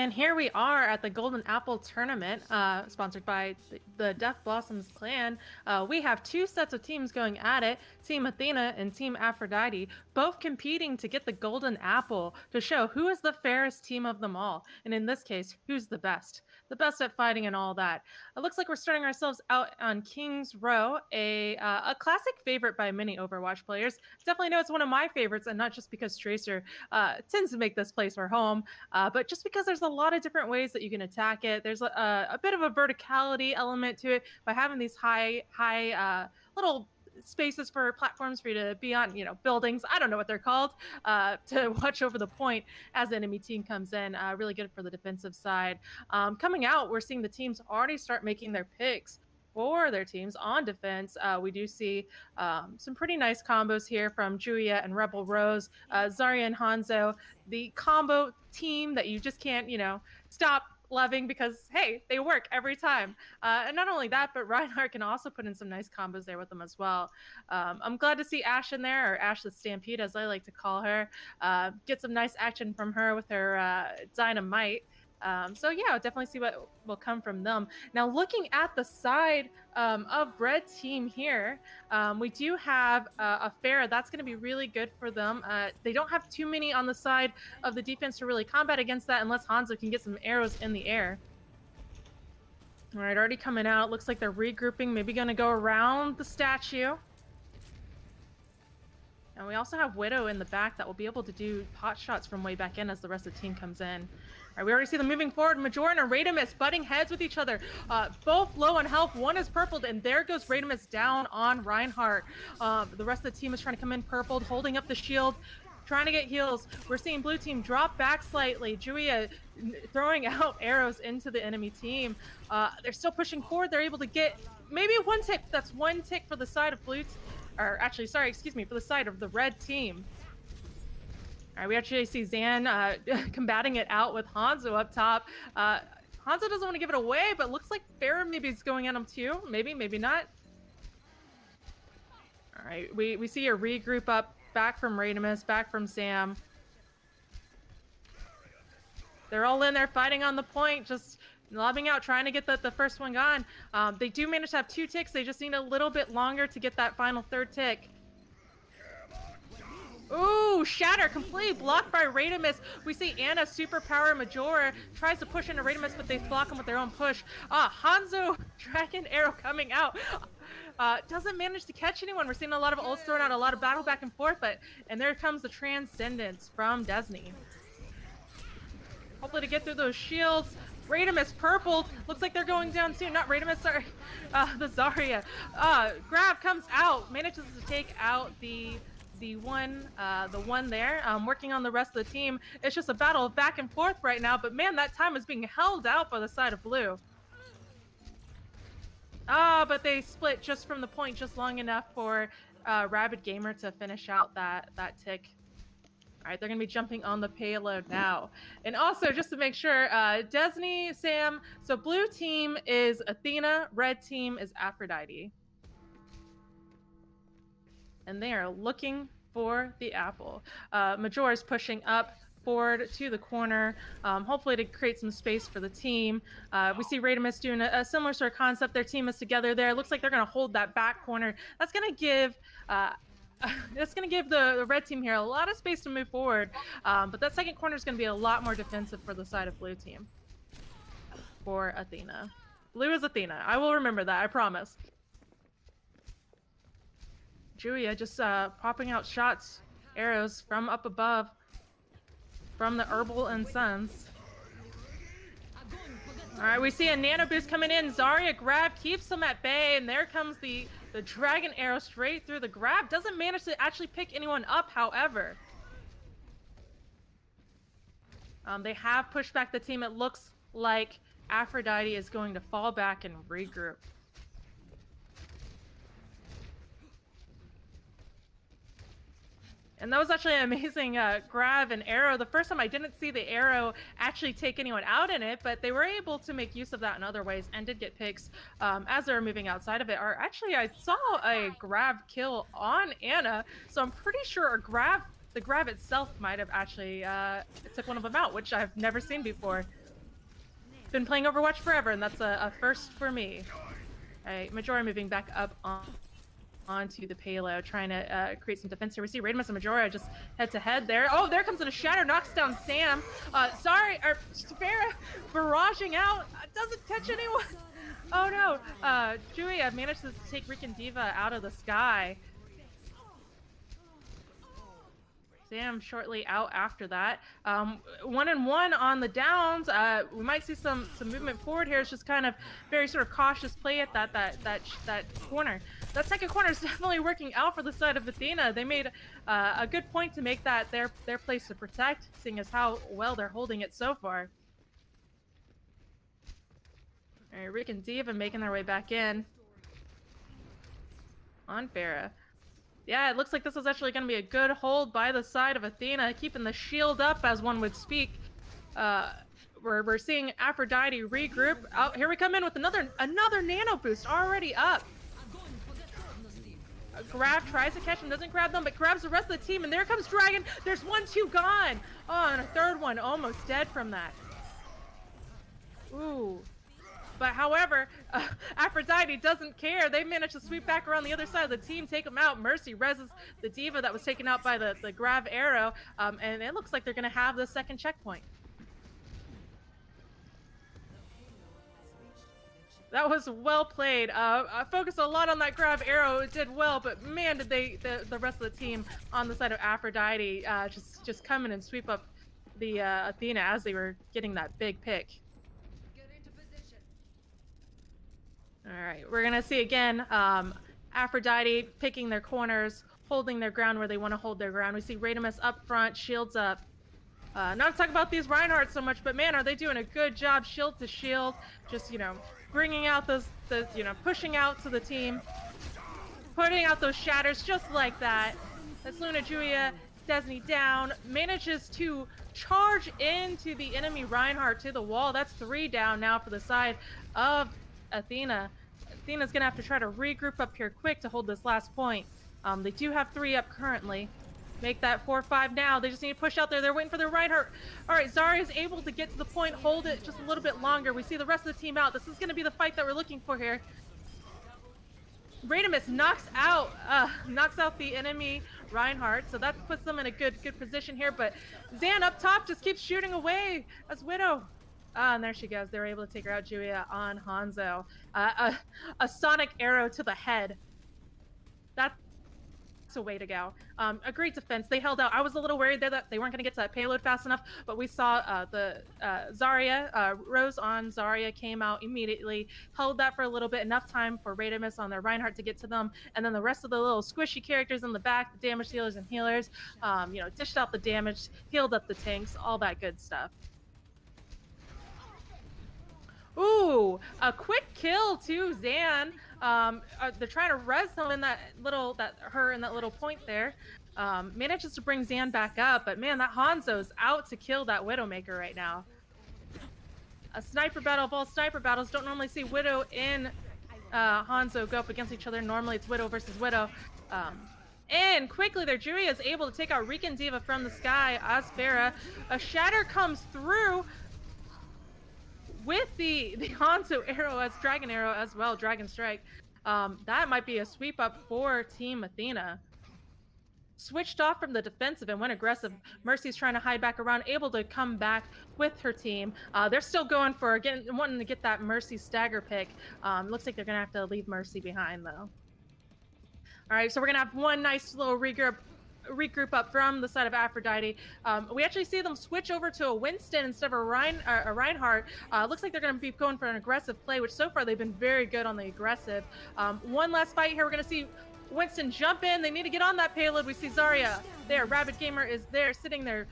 And here we are at the Golden Apple Tournament, sponsored by the Death Blossoms clan. We have two sets of teams going at it, Team Athena and Team Aphrodite, both competing to get the Golden Apple to show who is the fairest team of them all. And in this case, who's the best at fighting and all that. It looks like we're starting ourselves out on King's Row, a classic favorite by many Overwatch players. Definitely know it's one of my favorites, and not just because Tracer tends to make this place our home, but just because there's a lot of different ways that you can attack it. There's a bit of a verticality element to it by having these high little spaces for platforms for you to be on, buildings. I don't know what they're called, to watch over the point as the enemy team comes in. Really good for the defensive side. Coming out, we're seeing the teams already start making their picks for their teams on defense. We do see some pretty nice combos here from Julia and Rebel Rose, Zarya and Hanzo, the combo team that you just can't, stop loving because, hey, they work every time. And not only that, but Reinhardt can also put in some nice combos there with them as well. I'm glad to see Ashe in there, or Ashe the Stampede, as I like to call her. Get some nice action from her with her Dynamite. So yeah, I'll definitely see what will come from them. Now, looking at the side of Red Team here, we do have a Pharah. That's going to be really good for them. They don't have too many on the side of the defense to really combat against that unless Hanzo can get some arrows in the air. All right, already coming out. Looks like they're regrouping, maybe going to go around the statue. And we also have Widow in the back that will be able to do pot shots from way back in as the rest of the team comes in. All right, we already see them moving forward. Majora and Radimus butting heads with each other. Both low on health. One is purpled, and there goes Radimus down on Reinhardt. The rest of the team is trying to come in purpled, holding up the shield, trying to get heals. We're seeing blue team drop back slightly. Julia throwing out arrows into the enemy team. They're still pushing forward. They're able to get maybe one tick. That's one tick for the side of blue. Or actually, sorry, excuse me, for the side of the red team. All right, we actually see Zan combating it out with Hanzo up top. Hanzo doesn't want to give it away, but looks like Pharah maybe is going at him too. Maybe not. All right, we see a regroup up, back from Radimus, back from Sam. They're all in there fighting on the point, just lobbing out, trying to get the first one gone. They do manage to have two ticks. They just need a little bit longer to get that final third tick. Ooh, Shatter completely blocked by Radimus. We see Anna superpower Majora tries to push into Radimus, but they block him with their own push. Hanzo Dragon Arrow coming out. Doesn't manage to catch anyone. We're seeing a lot of ults thrown out, a lot of battle back and forth, and there comes the Transcendence from Desni. Hopefully to get through those shields. Radimus purpled. Looks like they're going down soon. Not Radimus, sorry. The Zarya. Grav comes out, manages to take out the one there. Working on the rest of the team. It's just a battle of back and forth right now, but man, that time is being held out by the side of blue. But they split just from the point, just long enough for Rabid Gamer to finish out that tick. All right, they're going to be jumping on the payload now. And also, just to make sure, Desni, Sam, so blue team is Athena, red team is Aphrodite. And they are looking for the apple. Majora is pushing up forward to the corner, hopefully to create some space for the team. We see Radimus doing a similar sort of concept. Their team is together there. It looks like they're going to hold that back corner. That's going to give... it's going to give the red team here a lot of space to move forward, but that second corner is going to be a lot more defensive for the side of blue team. For Athena. Blue is Athena. I will remember that, I promise. Julia just popping out shots, arrows from up above, from the Herbal and Sons. All right, we see a nano boost coming in. Zarya Grav keeps them at bay, and there comes the Dragon Arrow straight through the Grav. Doesn't manage to actually pick anyone up, however. They have pushed back the team. It looks like Aphrodite is going to fall back and regroup. And that was actually an amazing Grav and arrow. The first time I didn't see the arrow actually take anyone out in it, but they were able to make use of that in other ways and did get picks as they were moving outside of it. Or actually, I saw a Grav kill on Anna, so I'm pretty sure the Grav itself might have actually took one of them out, which I've never seen before. been playing Overwatch forever, and that's a first for me. All right, Majora moving back up onto the payload, trying to create some defense here. We see Radimus and Majora just head-to-head there. Oh, there comes in a Shatter, knocks down Sam. Sorry, or Pharah barraging out, doesn't catch anyone. Oh no, Julia managed to take Riken Diva out of the sky. Sam shortly out after that. 1-1 on the downs. We might see some movement forward here. It's just kind of very sort of cautious play at that corner. That second corner is definitely working out for the side of Athena. They made a good point to make that their place to protect, seeing as how well they're holding it so far. All right, Rick and Diva making their way back in on Pharah. Yeah, it looks like this is actually going to be a good hold by the side of Athena, keeping the shield up, as one would speak. We're seeing Aphrodite regroup. Oh, here we come in with another nano boost already up. Grab tries to catch him, doesn't grab them, but grabs the rest of the team, and there comes Dragon. There's 1-2 gone. Oh, and a third one almost dead from that. Ooh. But however, Aphrodite doesn't care. They managed to sweep back around the other side of the team, take them out. Mercy reses the Diva that was taken out by the Grav arrow, and it looks like they're going to have the second checkpoint. That was well played. I focused a lot on that Grav arrow. It did well, but man, did the rest of the team on the side of Aphrodite just come in and sweep up the Athena as they were getting that big pick. All right, we're gonna see again Aphrodite picking their corners, holding their ground where they want to hold their ground. We see Radimus up front, shields up. Not to talk about these Reinhardt so much, but man, are they doing a good job shield to shield, just, you know, bringing out those you know, pushing out to the team, putting out those shatters just like that. That's Luna Julia, Desni down, manages to charge into the enemy Reinhardt to the wall. That's 3 down now for the side of Athena. Athena's gonna have to try to regroup up here quick to hold this last point. They do have 3 up currently. Make that 4-5 now. They just need to push out there. They're waiting for their Reinhardt. All right, Zarya is able to get to the point, hold it just a little bit longer. We see the rest of the team out. This is gonna be the fight that we're looking for here. Radimus knocks out the enemy Reinhardt, so that puts them in a good position here. But Zan up top just keeps shooting away as Widow. And there she goes. They were able to take her out, Julia, on Hanzo. A sonic arrow to the head. That's a way to go. A great defense. They held out. I was a little worried there that they weren't going to get to that payload fast enough, but we saw the Zarya, Rose on Zarya came out immediately, held that for a little bit, enough time for Radimus on their Reinhardt to get to them, and then the rest of the little squishy characters in the back, the damage dealers and healers, you know, dished out the damage, healed up the tanks, all that good stuff. Ooh, a quick kill to Zan. They're trying to res them in her in that little point there. Manages to bring Zan back up, but man, that Hanzo's out to kill that Widowmaker right now. A sniper battle of all sniper battles. Don't normally see Widow and Hanzo go up against each other. Normally it's Widow versus Widow. And quickly there, Julia is able to take out Riken Diva from the sky as Pharah. A shatter comes through with the Hanzo arrow as Dragon arrow as well, Dragon Strike. That might be a sweep up for Team Athena. Switched off from the defensive and went aggressive. Mercy's trying to hide back around, able to come back with her team. They're still going for wanting to get that Mercy stagger pick. Looks like they're gonna have to leave Mercy behind though. All right, so we're gonna have one nice little regroup up from the side of Aphrodite. We actually see them switch over to a Winston instead of a Reinhardt. Looks like they're going to be going for an aggressive play, which so far they've been very good on the aggressive. One last fight here. We're going to see Winston jump in. They need to get on that payload. We see Zarya there. Rabid Gamer is there, sitting there,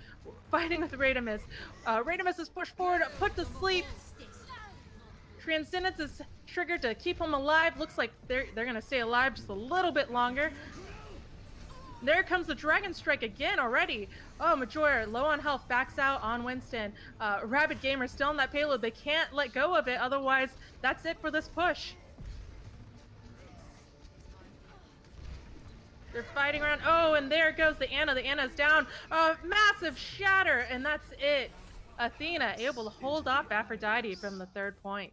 fighting with Radimus. Radimus is pushed forward, put to sleep. Transcendence is triggered to keep him alive. Looks like they're going to stay alive just a little bit longer. There comes the Dragon Strike again already. Oh, Majora, low on health, backs out on Winston. Rabid Gamer still on that payload. They can't let go of it, otherwise that's it for this push. They're fighting around. Oh, and there goes the Ana. The Ana's down. Massive shatter, and that's it. Athena able to hold off Aphrodite from the 3rd point.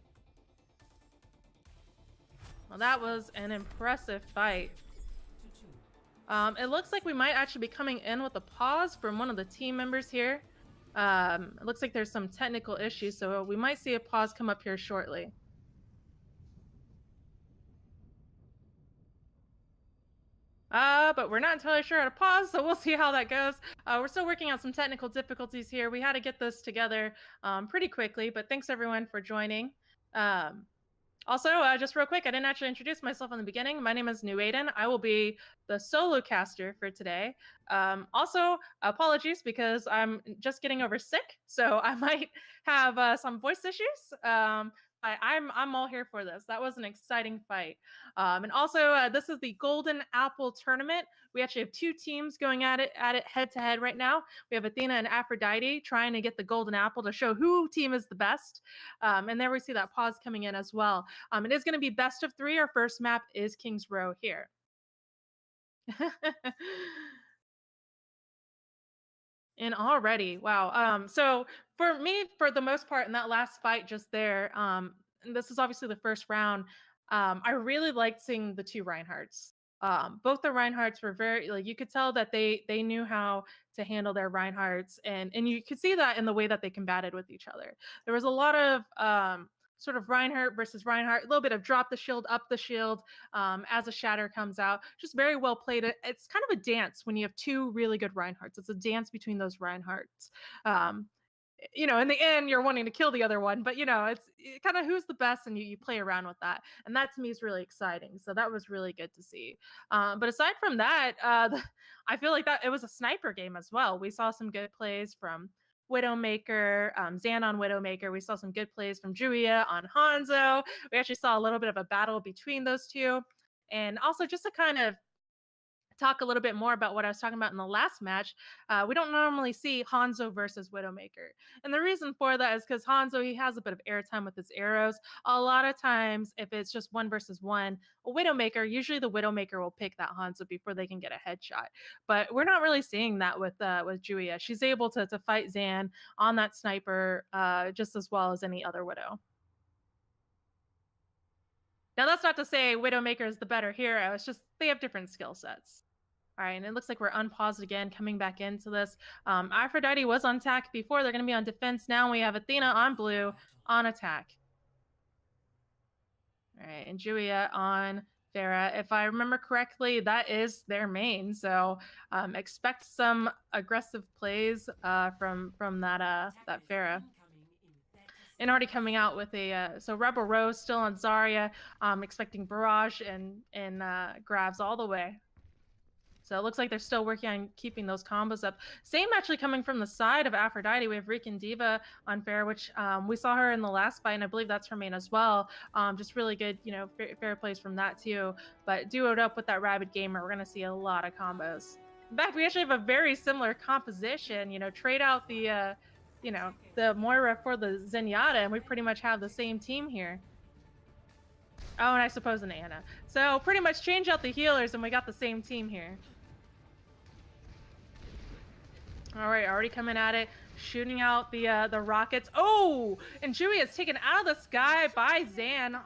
Well, that was an impressive fight. It looks like we might actually be coming in with a pause from one of the team members here. It looks like there's some technical issues, so we might see a pause come up here shortly. But we're not entirely sure how to pause, so we'll see how that goes. We're still working on some technical difficulties here. We had to get this together pretty quickly, but thanks everyone for joining. Also, just real quick, I didn't actually introduce myself in the beginning. My name is New Aiden. I will be the solo caster for today. Also, apologies because I'm just getting over sick, so I might have some voice issues. I'm all here for this. That was an exciting fight. And also, this is the Golden Apple Tournament. We actually have 2 teams going at it head to head right now. We have Athena and Aphrodite trying to get the Golden Apple to show who team is the best. And there we see that pause coming in as well. It is going to be best of 3. Our first map is King's Row here. And already, wow. So for me, for the most part, in that last fight just there, and this is obviously the first round. I really liked seeing the 2 Reinhardts. Both the Reinhardts were very like you could tell that they knew how to handle their Reinhardts, and you could see that in the way that they combated with each other. There was a lot of sort of Reinhardt versus Reinhardt, a little bit of drop the shield, up the shield as a shatter comes out. Just very well played. It's kind of a dance when you have 2 really good Reinhardts. It's a dance between those Reinhardts. In the end, you're wanting to kill the other one, but it's kind of who's the best, and you play around with that, and that to me is really exciting. So that was really good to see. But aside from that, I feel like that it was a sniper game as well. We saw some good plays from Widowmaker, Zan on Widowmaker. We saw some good plays from Julia on Hanzo. We actually saw a little bit of a battle between those 2. And also just to kind of talk a little bit more about what I was talking about in the last match, we don't normally see Hanzo versus Widowmaker. And the reason for that is because Hanzo, he has a bit of airtime with his arrows. A lot of times, if it's just 1 versus 1, a Widowmaker, usually the Widowmaker will pick that Hanzo before they can get a headshot. But we're not really seeing that with Julia. She's able to fight Zan on that sniper just as well as any other Widow. Now, that's not to say Widowmaker is the better hero. It's just they have different skill sets. All right, and it looks like we're unpaused again, coming back into this. Aphrodite was on attack before. They're going to be on defense now. We have Athena on blue on attack. All right, and Julia on Pharah. If I remember correctly, that is their main. So expect some aggressive plays from that Pharah. And already coming out with so Rebel Rose still on Zarya. Expecting Barrage and Graves all the way. So it looks like they're still working on keeping those combos up. Same actually coming from the side of Aphrodite. We have Riken Diva on Pharah, which we saw her in the last fight, and I believe that's her main as well. Just really good, fair plays from that too. But duoed up with that Rabid Gamer, we're going to see a lot of combos. In fact, we actually have a very similar composition. Trade out the Moira for the Zenyatta, and we pretty much have the same team here. Oh, and I suppose an Ana. So pretty much change out the healers, and we got the same team here. All right, already coming at it, shooting out the rockets. Oh, and Julia is taken out of the sky by Zan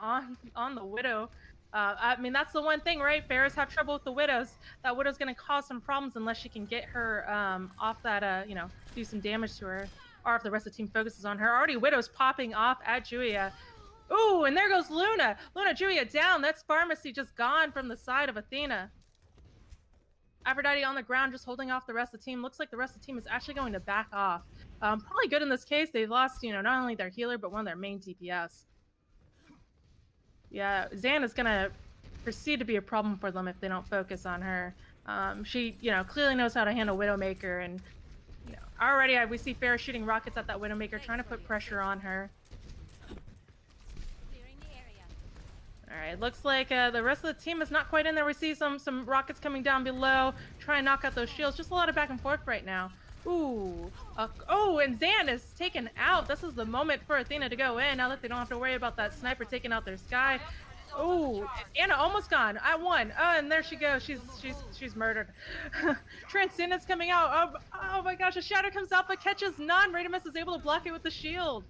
on the Widow. I mean, that's the one thing, right? Pharaohs have trouble with the Widows. That Widow's going to cause some problems unless she can get her off that, do some damage to her. Or if the rest of the team focuses on her. Already Widow's popping off at Julia. Ooh, and there goes Luna. Julia down. That's Pharmacy just gone from the side of Athena. Aphrodite on the ground, just holding off the rest of the team. Looks like the rest of the team is actually going to back off. Probably good in this case. They've lost, not only their healer, but one of their main DPS. Yeah, Zan is going to proceed to be a problem for them if they don't focus on her. She, clearly knows how to handle Widowmaker. And, already we see Pharah shooting rockets at that Widowmaker, trying to put pressure on her. All right, looks like the rest of the team is not quite in there. We see some rockets coming down below, try and knock out those shields. Just a lot of back and forth right now. Ooh. Oh, and Zan is taken out. This is the moment for Athena to go in now that they don't have to worry about that sniper taking out their Sky. Oh, Anna almost gone. I won. Oh, and there she goes. She's murdered. Transcendence coming out. Oh my gosh, a shadow comes out but catches none. Radimus is able to block it with the shield.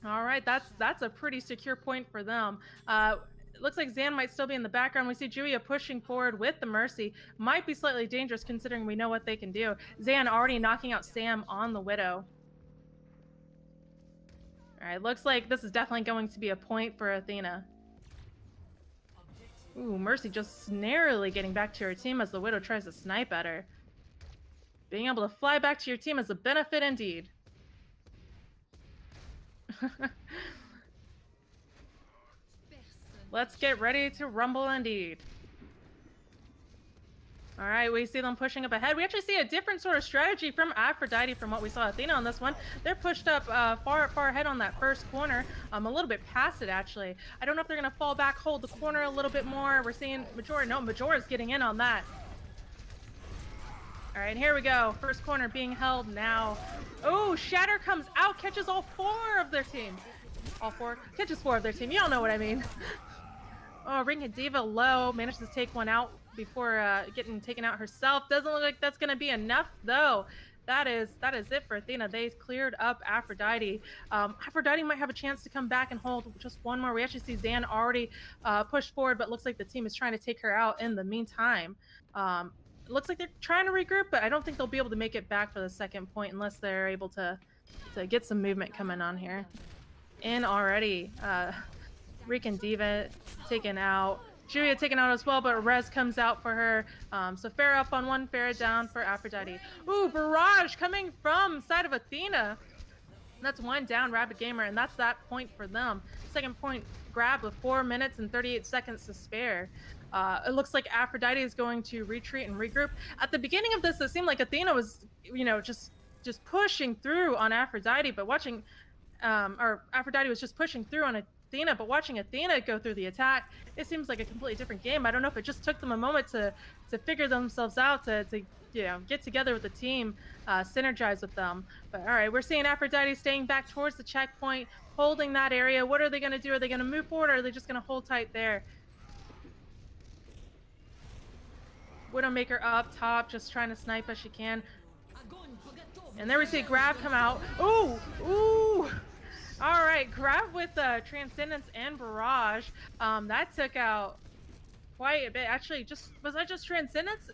All right, that's a pretty secure point for them. It looks like Zan might still be in the background. We see Julia pushing forward with the Mercy. Might be slightly dangerous considering we know what they can do. Zan already knocking out Sam on the Widow. All right, looks like this is definitely going to be a point for Athena. Ooh, Mercy just narrowly getting back to her team as the Widow tries to snipe at her. Being able to fly back to your team is a benefit indeed. Let's get ready to rumble indeed. All right, we see them pushing up ahead. We actually see a different sort of strategy from Aphrodite from what we saw Athena on this one. They're pushed up far ahead on that first corner, a little bit past it actually. I don't know if they're gonna fall back, hold the corner a little bit more. We're seeing Majora. No, Majora's getting in on that. All right, here we go. First corner being held now. Oh, Shatter comes out, catches all four of their team. All four? Catches four of their team. Y'all know what I mean. Oh, Ring Diva low. Manages to take one out before getting taken out herself. Doesn't look like that's going to be enough, though. That is it for Athena. They cleared up Aphrodite. Aphrodite might have a chance to come back and hold just one more. We actually see Zan already push forward, but looks like the team is trying to take her out in the meantime. It looks like they're trying to regroup, but I don't think they'll be able to make it back for the second point unless they're able to get some movement coming on here. In already. Rick and Diva taken out. Julia taken out as well, but Rez comes out for her. So Pharah up on one, Pharah down for Aphrodite. Ooh, Barrage coming from side of Athena. That's one down, Rabid Gamer, and that's that point for them. Second point grab with 4 minutes and 38 seconds to spare. It looks like Aphrodite is going to retreat and regroup. At the beginning of this, it seemed like Athena was, just pushing through on Aphrodite, but watching, or Aphrodite was just pushing through on Athena, but watching Athena go through the attack, it seems like a completely different game. I don't know if it just took them a moment to figure themselves out, to get together with the team, synergize with them. But all right, we're seeing Aphrodite staying back towards the checkpoint, holding that area. What are they going to do? Are they going to move forward, or are they just going to hold tight there? Widowmaker up top, just trying to snipe as she can. And there we see Grab come out. Ooh! All right, Grab with Transcendence and Barrage. That took out quite a bit. Actually, was that just Transcendence?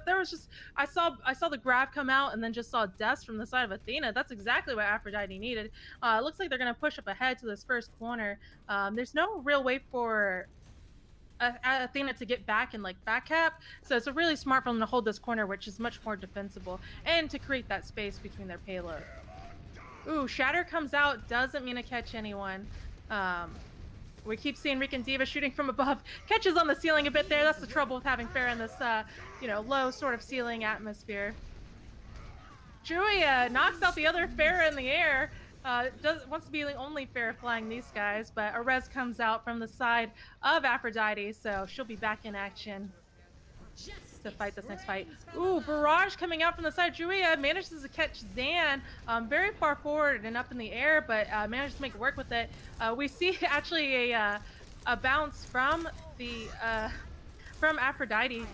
There was just I saw the Grab come out and then just saw deaths from the side of Athena. That's exactly what Aphrodite needed. It looks like they're gonna push up ahead to this first corner. There's no real way for Athena to get back and back cap, so it's a really smart for them to hold this corner, which is much more defensible, and to create that space between their payload. Ooh, Shatter comes out, doesn't mean to catch anyone. We keep seeing Rick and Diva shooting from above. Catches on the ceiling a bit there. That's the trouble with having Pharah in this, low sort of ceiling atmosphere. Julia knocks out the other Pharah in the air. Wants to be the only Pharah flying these guys, but Arez comes out from the side of Aphrodite, so she'll be back in action to fight this next fight. Ooh, Barrage coming out from the side. Julia manages to catch Zan very far forward and up in the air, but manages to make it work with it. We see actually a bounce from from Aphrodite.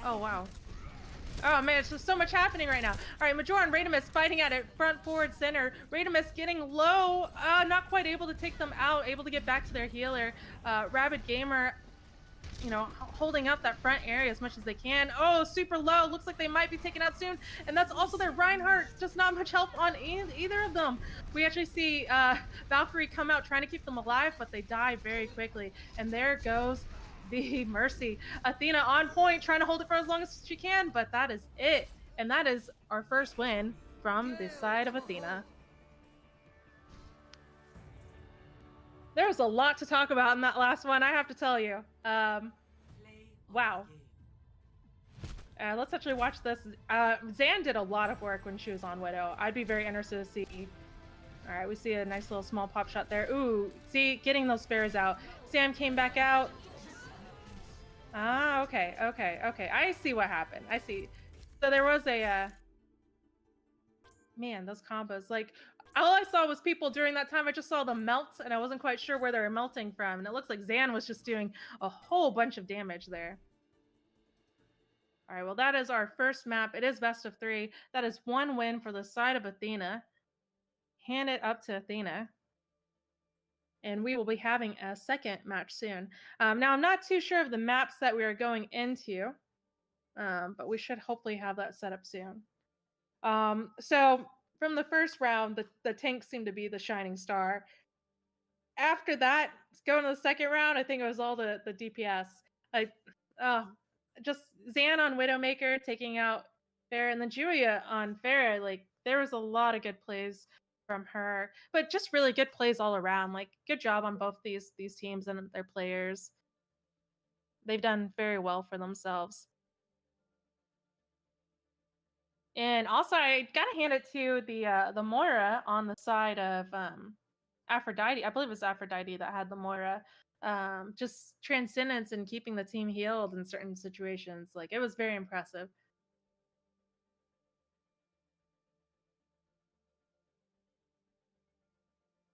Oh wow. Oh man, it's just so much happening right now. All right, Majora and Radimus fighting at it, front, forward, center. Radimus getting low, not quite able to take them out, able to get back to their healer. Rabid Gamer, holding up that front area as much as they can. Oh, super low. Looks like they might be taken out soon. And that's also their Reinhardt. Just not much health on either of them. We actually see Valkyrie come out trying to keep them alive, but they die very quickly. And there goes the Mercy. Athena on point, trying to hold it for as long as she can, but that is it. And that is our first win from the side of Athena. There was a lot to talk about in that last one, I have to tell you. Wow. Let's actually watch this. Zan did a lot of work when she was on Widow. I'd be very interested to see. All right, we see a nice little small pop shot there. Ooh, see, getting those spares out. Sam came back out. Ah, okay. I see what happened. I see. So there was a... Man, those combos. All I saw was people during that time. I just saw them melt, and I wasn't quite sure where they were melting from. And it looks like Zan was just doing a whole bunch of damage there. All right, well, that is our first map. It is best of 3. That is 1 win for the side of Athena. Hand it up to Athena. And we will be having a second match soon. Now, I'm not too sure of the maps that we are going into, but we should hopefully have that set up soon. So from the first round, the tanks seemed to be the shining star. After that, going to the second round, I think it was all the DPS. Like, just Zan on Widowmaker taking out Pharah, and then Julia on Pharah. Like, there was a lot of good plays from her, but just really good plays all around. Like, good job on both these teams and their players. They've done very well for themselves. And also, I gotta hand it to the Moira on the side of Aphrodite. I believe it was Aphrodite that had the Moira. Just transcendence and keeping the team healed in certain situations. Like, it was very impressive.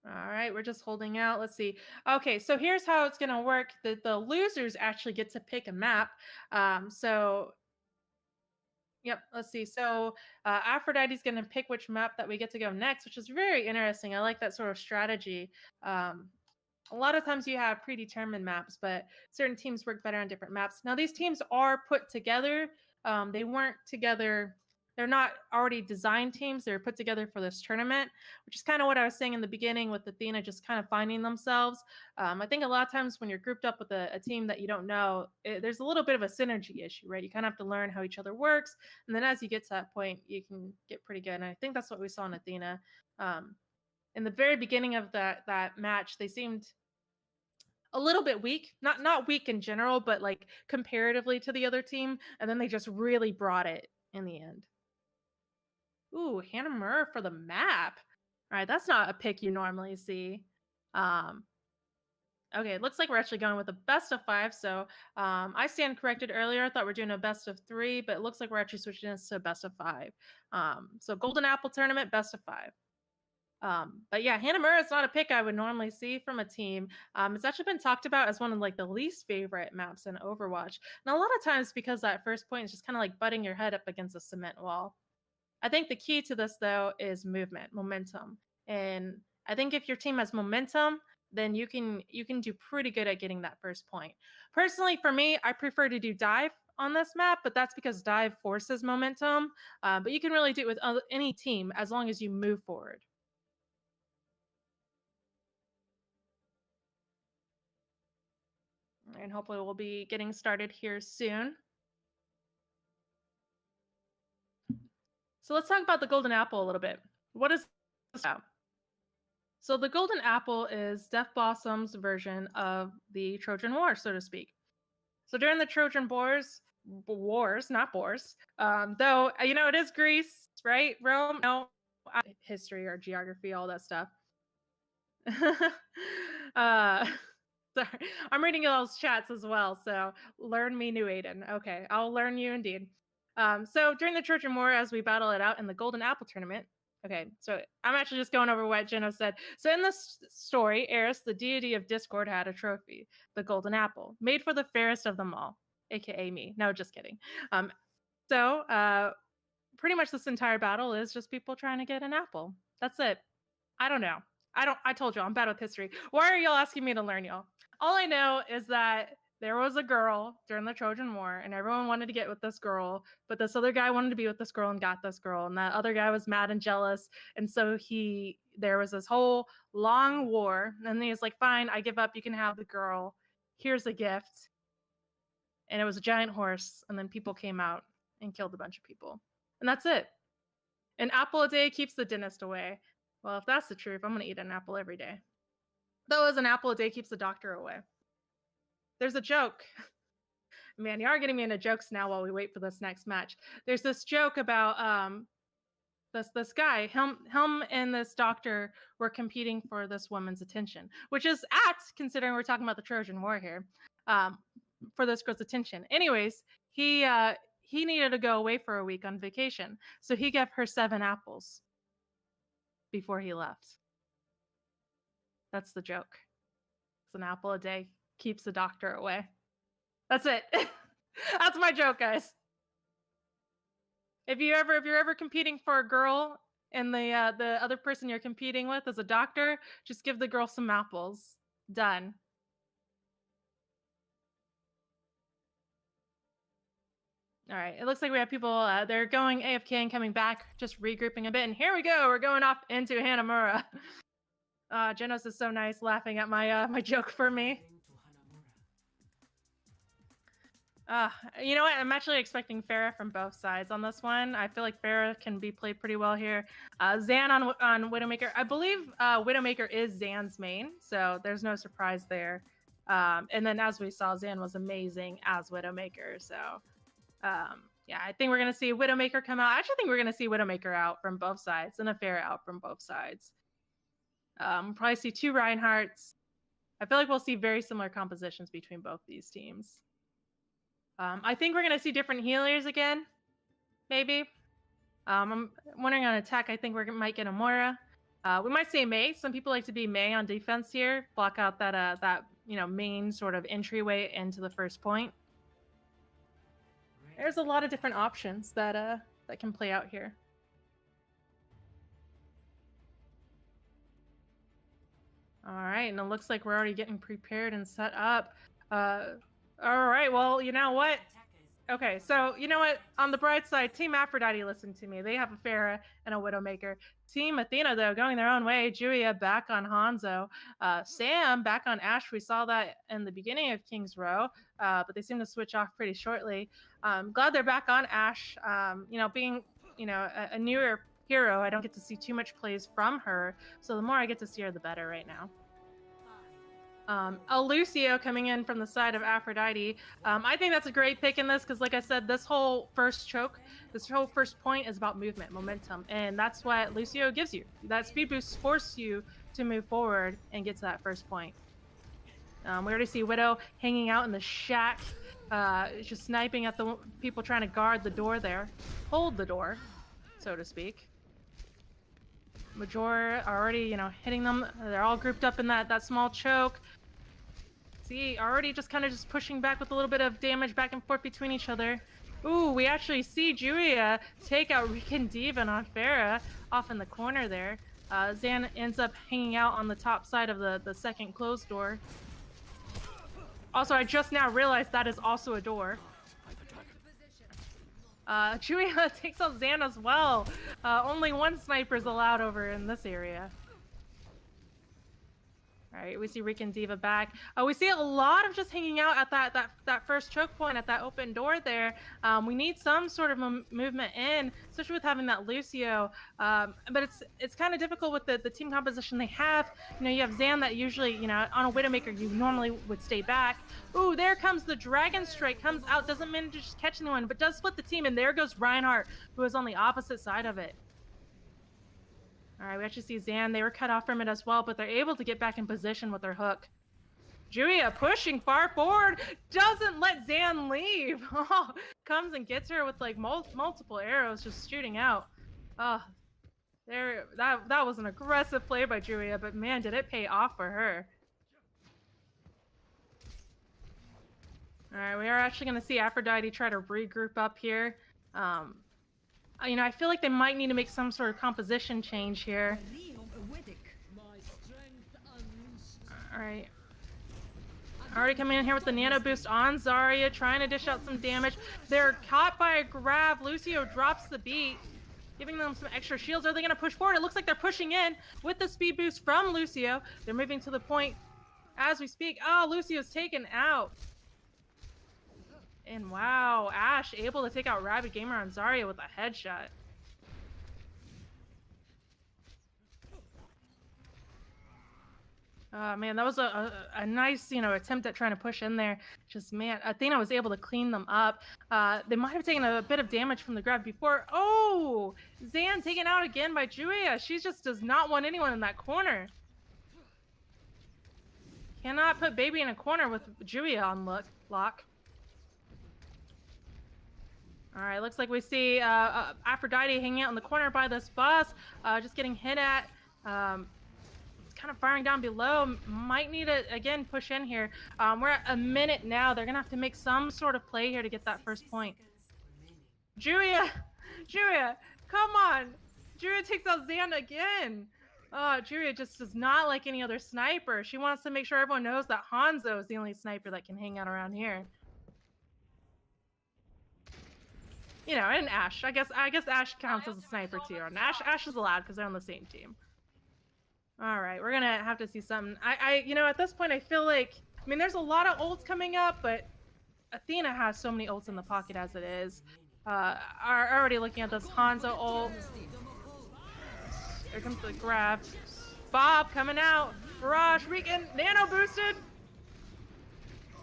All right, we're just holding out. Let's see. Okay, so here's how it's gonna work. The losers actually get to pick a map. So yep, let's see. So Aphrodite's going to pick which map that we get to go next, which is very interesting. I like that sort of strategy. A lot of times you have predetermined maps, but certain teams work better on different maps. Now, these teams are put together. They weren't together. They're not already designed teams. They were put together for this tournament, which is kind of what I was saying in the beginning with Athena just kind of finding themselves. I think a lot of times when you're grouped up with a team that you don't know, there's a little bit of a synergy issue, right? You kind of have to learn how each other works. And then as you get to that point, you can get pretty good. And I think that's what we saw in Athena. In the very beginning of that match, they seemed a little bit weak, not weak in general, but like comparatively to the other team, and then they just really brought it in the end. Ooh, Hannah Murr for the map. All right, that's not a pick you normally see. Okay, it looks like we're actually going with a best of 5. So I stand corrected earlier. I thought we are doing a best of 3, but it looks like we're actually switching this to a best of 5. So Golden Apple Tournament, best of 5. But yeah, Hannah Murr is not a pick I would normally see from a team. It's actually been talked about as one of like the least favorite maps in Overwatch. And a lot of times because that first point is just kind of like butting your head up against a cement wall. I think the key to this though is movement, momentum. And I think if your team has momentum, then you can do pretty good at getting that first point. Personally, for me, I prefer to do dive on this map, but that's because dive forces momentum. But you can really do it with any team as long as you move forward. And hopefully we'll be getting started here soon. So let's talk about the Golden Apple a little bit. What is this about? So the Golden Apple is Death Blossom's version of the Trojan War, so to speak. So during the Trojan wars, not boars, though, you know, it is Greece, right? Rome, no, history or geography, all that stuff. Sorry, I'm reading y'all's chats as well, so learn me, New Aiden. Okay, I'll learn you indeed. So during the Trojan War, as we battle it out in the Golden Apple Tournament, okay, so I'm actually just going over what Jenna said. So in this story, Eris, the deity of discord, had a trophy, the Golden Apple, made for the fairest of them all, aka me. No, just kidding. So pretty much this entire battle is just people trying to get an apple. That's it. I don't know. I told you I'm bad with history. Why are y'all asking me to learn, y'all? All I know is that there was a girl during the Trojan War, and everyone wanted to get with this girl, but this other guy wanted to be with this girl and got this girl, and that other guy was mad and jealous, and so there was this whole long war, and he was like, "Fine, I give up. You can have the girl. Here's a gift." And it was a giant horse, and then people came out and killed a bunch of people, and that's it. An apple a day keeps the dentist away. Well, if that's the truth, I'm gonna eat an apple every day. Though, as an apple a day keeps the doctor away. There's a joke. Man, you are getting me into jokes now while we wait for this next match. There's this joke about this guy, him and this doctor were competing for this woman's attention, which is apt considering we're talking about the Trojan War here. For this girl's attention. Anyways, he needed to go away for a week on vacation, so he gave her 7 apples. before he left. That's the joke. It's an apple a day keeps the doctor away. That's it. That's my joke, guys. If you're ever competing for a girl and the other person you're competing with is a doctor, just give the girl some apples. Done. All right. It looks like we have people. They're going AFK and coming back, just regrouping a bit. And here we go. We're going off into Hanamura. Genos is so nice, laughing at my my joke for me. You know what? I'm actually expecting Pharah from both sides on this one. I feel like Pharah can be played pretty well here. Zan on Widowmaker. I believe Widowmaker is Zan's main, so there's no surprise there. And then as we saw, Zan was amazing as Widowmaker. So yeah, I think we're going to see Widowmaker come out. I actually think we're going to see Widowmaker out from both sides and a Pharah out from both sides. We'll probably see two Reinhardts. I feel like we'll see very similar compositions between both these teams. I think we're going to see different healers again, maybe. I'm wondering on attack, I think we might get a Moira. We might say Mei. Some people like to be Mei on defense here, block out that that main sort of entryway into the first point. There's a lot of different options that that can play out here. All right, and it looks like we're already getting prepared and set up. All right, well, you know what? Okay, so you know what? On the bright side, Team Aphrodite listened to me. They have a Pharah and a Widowmaker. Team Athena, though, going their own way. Julia back on Hanzo. Sam back on Ashe. We saw that in the beginning of King's Row, but they seem to switch off pretty shortly. Glad they're back on Ashe. Being a newer hero, I don't get to see too much plays from her. So the more I get to see her, the better right now. Lucio coming in from the side of Aphrodite. I think that's a great pick in this because, like I said, this whole first point is about movement, momentum, and that's what Lucio gives you. That speed boost forces you to move forward and get to that first point. We already see Widow hanging out in the shack, just sniping at the people trying to guard the door there, hold the door, so to speak. Major already, hitting them. They're all grouped up in that small choke. See, already just kind of pushing back with a little bit of damage back and forth between each other. Ooh, we actually see Julia take out Riken Diva on Pharah off in the corner there. Zan ends up hanging out on the top side of the second closed door. Also, I just now realized that is also a door. Julia takes out Zan as well. Only one sniper is allowed over in this area. All right, we see Riken Diva back. We see a lot of just hanging out at that first choke point at that open door there. We need some sort of movement in, especially with having that Lucio. But it's kind of difficult with the team composition they have. You have Zan that usually, on a Widowmaker, you normally would stay back. Ooh, there comes the Dragon Strike, comes out, doesn't manage to just catch anyone, but does split the team, and there goes Reinhardt, who is on the opposite side of it. All right, we actually see Zan. They were cut off from it as well, but they're able to get back in position with their hook. Julia pushing far forward, doesn't let Zan leave. Comes and gets her with like multiple arrows just shooting out. That was an aggressive play by Julia, but man, did it pay off for her. All right, we are actually going to see Aphrodite try to regroup up here. I feel like they might need to make some sort of composition change here. All right. Already coming in here with the nano boost on Zarya, trying to dish out some damage. They're caught by a grab. Lucio drops the beat, giving them some extra shields. Are they going to push forward? It looks like they're pushing in with the speed boost from Lucio. They're moving to the point as we speak. Oh, Lucio's taken out. And wow, Ashe able to take out Rabid Gamer on Zarya with a headshot. Man, that was a nice, attempt at trying to push in there. Just, man, Athena was able to clean them up. They might have taken a bit of damage from the grab before. Oh, Zan taken out again by Julia. She just does not want anyone in that corner. Cannot put baby in a corner with Julia on lock. All right, looks like we see Aphrodite hanging out in the corner by this bus, just getting hit at. Kind of firing down below. Might need to again push in here. We're at a minute now. They're gonna have to make some sort of play here to get that first point. Julia, Julia, come on. Julia takes out Zan again. Julia just does not like any other sniper. She wants to make sure everyone knows that Hanzo is the only sniper that can hang out around here. You know, and Ashe. I guess Ashe counts as a sniper too. And Ashe is allowed because they're on the same team. All right, we're gonna have to see something. You know, at this point, I feel like, I mean, there's a lot of ults coming up, but Athena has so many ults in the pocket as it is. Are already looking at this Hanzo ult. There comes the grab. Bob coming out. Barrage, Riken, nano boosted.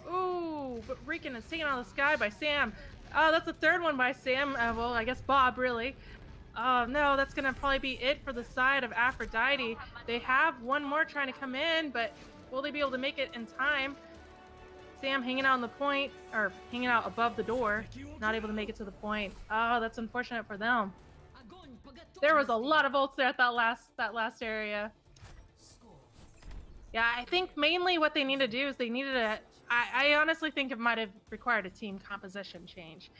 Ooh, but Riken is taken out of the sky by Sam. Oh, that's the third one by Sam. Well, I guess Bob, really. Oh, no, that's going to probably be it for the side of Aphrodite. They have one more trying to come in, but will they be able to make it in time? Sam hanging out on the point, or hanging out above the door, not able to make it to the point. Oh, that's unfortunate for them. There was a lot of ults there at that last area. Yeah, I think mainly what they need to do is they needed to... I honestly think it might have required a team composition change.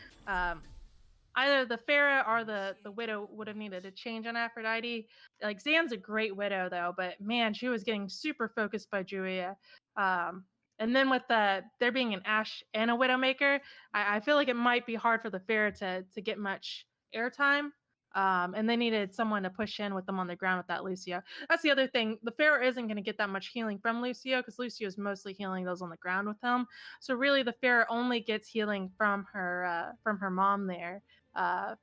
Either the Pharah or the Widow would have needed a change on Aphrodite. Like, Zan's a great Widow, though, but man, she was getting super focused by Julia. And then with there being an Ashe and a Widowmaker, I feel like it might be hard for the Pharah to get much airtime. And they needed someone to push in with them on the ground with that Lucio. That's the other thing. The Pharah isn't going to get that much healing from Lucio because Lucio is mostly healing those on the ground with him. So really, the Pharah only gets healing from her mom there,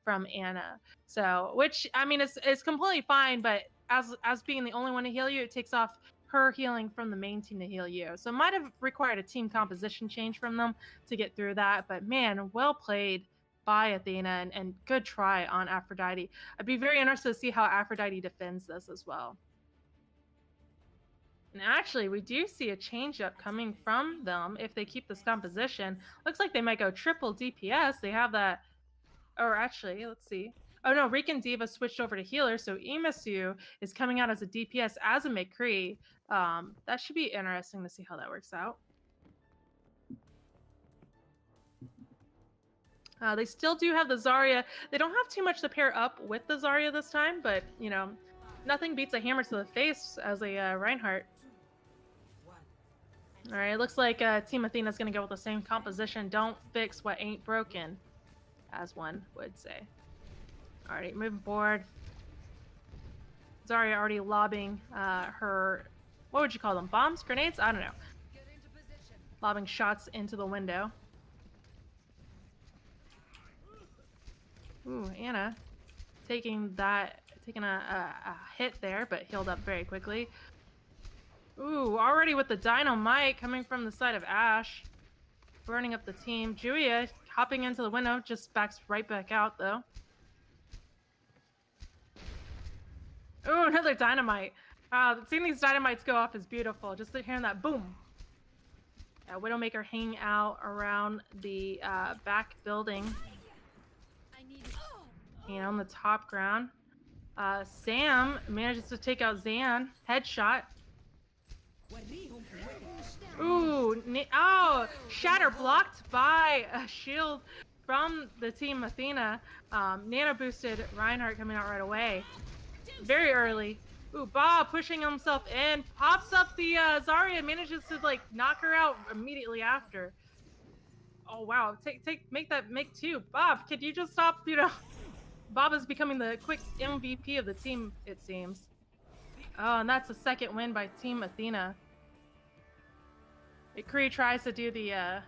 from Anna. So, which I mean, is completely fine. But as being the only one to heal you, it takes off her healing from the main team to heal you. So it might have required a team composition change from them to get through that. But man, well played by Athena, and good try on Aphrodite. I'd be very interested to see how Aphrodite defends this as well. And actually, we do see a change up coming from them if they keep this composition. Looks like they might go triple DPS. They have that, or actually, let's see. Oh no, Riken Diva switched over to healer, so Emasu is coming out as a DPS as a McCree. That should be interesting to see how that works out. They still do have the Zarya. They don't have too much to pair up with the Zarya this time, but, you know, nothing beats a hammer to the face as a Reinhardt. All right, it looks like Team Athena's going to go with the same composition. Don't fix what ain't broken, as one would say. All right, moving forward. Zarya already lobbing her, what would you call them? Bombs? Grenades? I don't know. Lobbing shots into the window. Ooh, Anna taking a hit there, but healed up very quickly. Ooh, already with the dynamite coming from the side of Ashe, burning up the team. Julia hopping into the window, just backs right back out though. Ooh, another dynamite. Seeing these dynamites go off is beautiful. Just hearing that boom. Widowmaker hanging out around the back building. You know, on the top ground. Sam manages to take out Zan. Headshot. Ooh, oh, Shatter blocked by a shield from the team Athena. Nano boosted Reinhardt coming out right away. Very early. Ooh, Bob pushing himself in. Pops up the Zarya, manages to like knock her out immediately after. Oh wow, make two. Bob, could you just stop, you know? Bob is becoming the quick MVP of the team, it seems. Oh, and that's the second win by Team Athena. McCree tries to do the,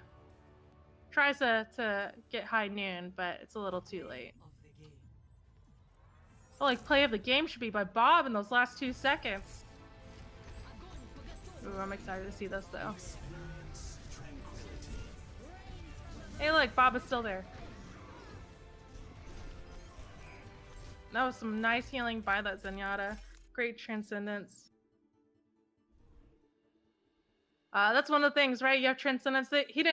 tries to get high noon, but it's a little too late. Well, like, play of the game should be by Bob in those last 2 seconds. Ooh, I'm excited to see this, though. Hey, look, Bob is still there. That was some nice healing by that Zenyatta. Great Transcendence. That's one of the things, right? You have Transcendence. He